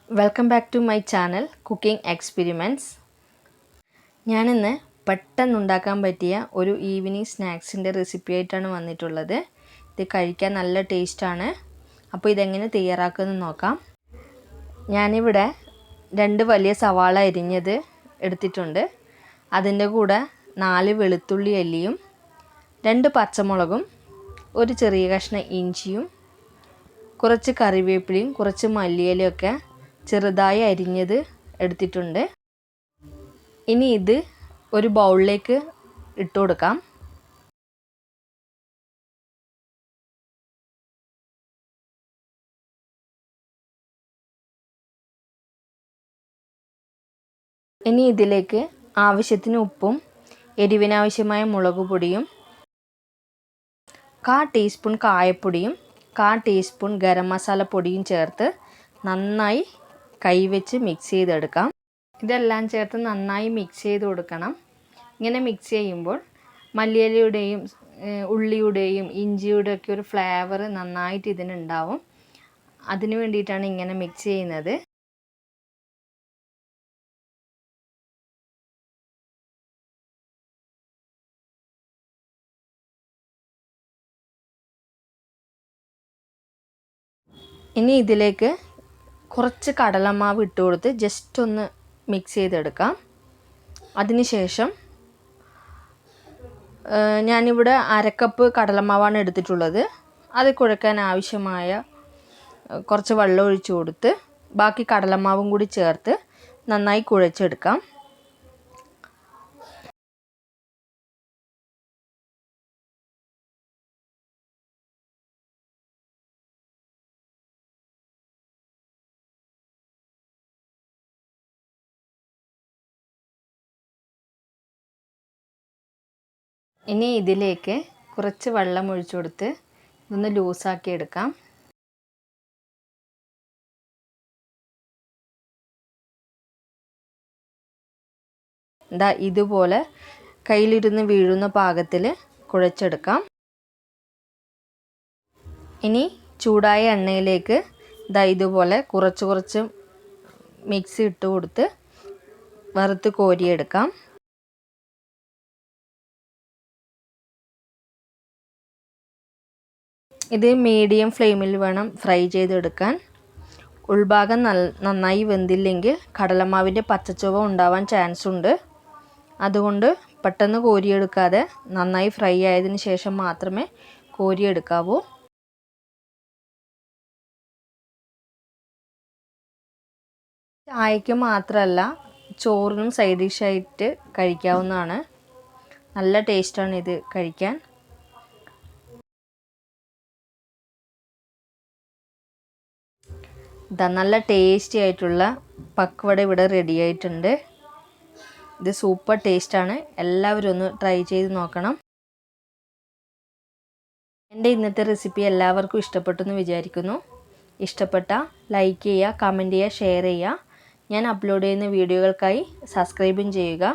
Welcome back to my channel cooking experiments. ഞാനിന്ന് പെട്ടെന്നുണ്ടാക്കാൻ പറ്റിയ ഒരു ഈവനിങ് സ്നാക്സിൻ്റെ റെസിപ്പി ആയിട്ടാണ് വന്നിട്ടുള്ളത്. ഇത് കഴിക്കാൻ നല്ല ടേസ്റ്റാണ്. അപ്പോൾ ഇതെങ്ങനെ തയ്യാറാക്കുമെന്ന് നോക്കാം. ഞാനിവിടെ 2 വലിയ സവാള അരിഞ്ഞത് എടുത്തിട്ടുണ്ട്. അതിൻ്റെ കൂടെ 4 വെളുത്തുള്ളി അല്ലിയും 2 പച്ചമുളകും ഒരു ചെറിയ കഷ്ണം ഇഞ്ചിയും കുറച്ച് കറിവേപ്പിലയും കുറച്ച് മല്ലിയിലയൊക്കെ ചെറുതായി അരിഞ്ഞത് എടുത്തിട്ടുണ്ട്. ഇനി ഇത് ഒരു ബൗളിലേക്ക് ഇട്ട് കൊടുക്കാം. ഇനി ഇതിലേക്ക് ആവശ്യത്തിന് ഉപ്പും എരിവിനാവശ്യമായ മുളക് പൊടിയും 1/4 ടീസ്പൂൺ കായപ്പൊടിയും 1/4 ടീസ്പൂൺ ഗരം മസാല പൊടിയും ചേർത്ത് നന്നായി കൈവച്ച് മിക്സ് ചെയ്തെടുക്കാം. ഇതെല്ലാം ചേർത്ത് നന്നായി മിക്സ് ചെയ്ത് കൊടുക്കണം. ഇങ്ങനെ മിക്സ് ചെയ്യുമ്പോൾ മല്ലിയിലയുടെയും ഉള്ളിയുടെയും ഇഞ്ചിയുടെയൊക്കെ ഒരു ഫ്ലേവർ നന്നായിട്ട് ഇതിനുണ്ടാവും. അതിന് വേണ്ടിയിട്ടാണ് ഇങ്ങനെ മിക്സ് ചെയ്യുന്നത്. ഇനി ഇതിലേക്ക് കുറച്ച് കടലമാവ് ഇട്ട് കൊടുത്ത് ജസ്റ്റ് ഒന്ന് മിക്സ് ചെയ്തെടുക്കാം. അതിനുശേഷം ഞാനിവിടെ 1/2 കപ്പ് കടലമാവാണ് എടുത്തിട്ടുള്ളത്. അത് കുഴക്കാൻ ആവശ്യമായ കുറച്ച് വെള്ളം ഒഴിച്ച് കൊടുത്ത് ബാക്കി കടലമാവും കൂടി ചേർത്ത് നന്നായി കുഴച്ചെടുക്കാം. ഇനി ഇതിലേക്ക് കുറച്ച് വെള്ളം ഒഴിച്ചു കൊടുത്ത് ഇതൊന്ന് ലൂസാക്കി എടുക്കാം. ഇതുപോലെ കയ്യിലിരുന്ന് വീഴുന്ന പാകത്തിൽ കുഴച്ചെടുക്കാം. ഇനി ചൂടായ എണ്ണയിലേക്ക് ഇതുപോലെ കുറച്ച് മിക്സ് ഇട്ട് കൊടുത്ത് വറുത്ത് കോരിയെടുക്കാം. ഇത് മീഡിയം ഫ്ലെയിമിൽ വേണം ഫ്രൈ ചെയ്തെടുക്കാൻ. ഉൾഭാഗം നന്നായി വെന്തില്ലെങ്കിൽ കടലമാവിൻ്റെ പച്ചച്ചുവ ഉണ്ടാവാൻ ചാൻസ് ഉണ്ട്. അതുകൊണ്ട് പെട്ടെന്ന് കോരിയെടുക്കാതെ നന്നായി ഫ്രൈ ആയതിനു ശേഷം മാത്രമേ കോരിയെടുക്കാവൂ. ചായക്ക് മാത്രമല്ല ചോറിനും സൈഡ് ഡിഷായിട്ട് കഴിക്കാവുന്നതാണ്. നല്ല ടേസ്റ്റാണ് ഇത് കഴിക്കാൻ. നല്ല ടേസ്റ്റി ആയിട്ടുള്ള പക്വട ഇവിടെ റെഡി ആയിട്ടുണ്ട്. ഇത് സൂപ്പർ ടേസ്റ്റാണ്. എല്ലാവരും ഒന്ന് ട്രൈ ചെയ്ത് നോക്കണം. എൻ്റെ ഇന്നത്തെ റെസിപ്പി എല്ലാവർക്കും ഇഷ്ടപ്പെട്ടു എന്ന് വിചാരിക്കുന്നു. ഇഷ്ടപ്പെട്ടാൽ ലൈക്ക് ചെയ്യുക, കമൻറ്റ് ചെയ്യുക, ഷെയർ ചെയ്യുക. ഞാൻ അപ്ലോഡ് ചെയ്യുന്ന വീഡിയോകൾക്കായി സബ്സ്ക്രൈബും ചെയ്യുക.